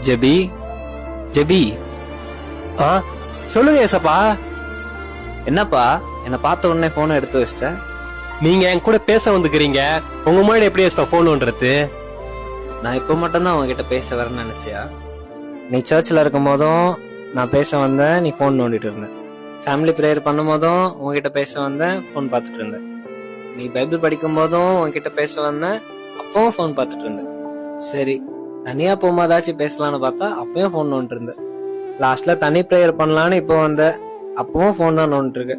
JP, JP. சொல்லுங்க ஏசப்பா. என்னப்பா என்ன பார்த்த உடனே போனை எடுத்து வச்சிட்ட? நீங்க என் கூட பேச வந்துக்கிறீங்க, உங்க முன்னாடி எப்படி ஏசப்பா போன் பண்றது? நான் இப்ப மட்டும்தான் உங்ககிட்ட பேச வரேன்னு நினைச்சியா? நீ சர்ச்சில் இருக்கும் போதும் நான் பேச வந்தேன், நீ போன் நோண்டிட்டு இருந்த. ஃபேமிலி ப்ரேயர் பண்ணும் போதும் உங்ககிட்ட பேச வந்தேன், போன் பார்த்துட்டு இருந்தேன். நீ பைபிள் படிக்கும் போதும் உங்ககிட்ட பேச வந்தேன், அப்பவும் போன் பார்த்துட்டு இருந்தேன். சரி, தனியா போகும்போதாச்சும் பேசலான்னு பார்த்தா அப்பயும் போன் நோண்டிட்டு இருந்தேன். லாஸ்ட்ல தனி ப்ரேயர் பண்ணலான்னு இப்போ வந்த, அப்பவும் போன் தான் நோண்டிட்டு இருக்கு.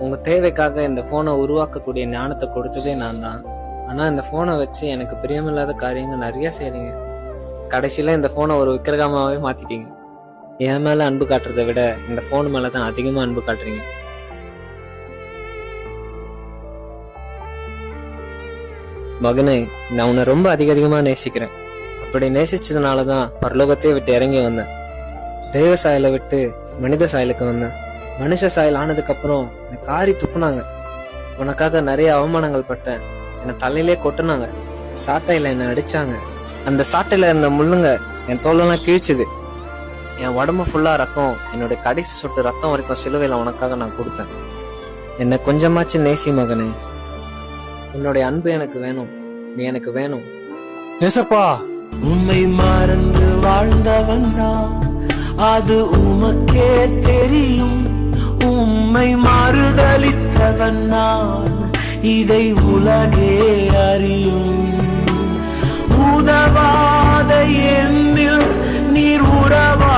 உங்க தேவைக்காக இந்த போனை உருவாக்கக்கூடிய ஞானத்தை கொடுத்ததே நான் தான். ஆனா இந்த போனை வச்சு எனக்கு பிரியமில்லாத காரியங்கள் நிறைய செய்றீங்க. கடைசியில இந்த போனை ஒரு விக்கிரகமாவே மாத்திட்டீங்க. என் மேல அன்பு காட்டுறதை விட இந்த போன் மேலதான் அதிகமா அன்பு காட்டுறீங்க. மகனே, நான் உன்னை ரொம்ப அதிகமா நேசிக்கிறேன். அப்படி நேசிச்சதுனாலதான் பரலோகத்தையே விட்டு இறங்கி வந்தேன். தெய்வ சாயலை விட்டு மனித சாயலுக்கு வந்தேன். மனுஷ சாயல் ஆனதுக்கு அப்புறம் என்னை காரி துப்புனாங்க. உனக்காக நிறைய அவமானங்கள் பட்டேன். என்னை தலையிலே கொட்டுனாங்க. சாட்டையில என்னை அடிச்சாங்க. அந்த சாட்டையில இருந்த முள்ளுங்க என் தோலெல்லாம் கிழிச்சுது. என் உடம்பு ஃபுல்லா ரத்தம், என்னுடைய கடைசி சொட்டு ரத்தம் வரைக்கும் சிலுவையில உனக்காக நான் கொடுத்தேன். என்னை கொஞ்சமாச்சு நேசி மகனே. உன்னுடைய அன்பு எனக்கு வேணும், நீ எனக்கு வேணும். ஏசப்பா, உம்மை மறந்து வாழ்ந்தவன் தான், அது உமக்கே தெரியும். உம்மை மறுதலித்தவன் நான், இதை உலகே அறியும். உதவாத என்னில் நீர் உறவா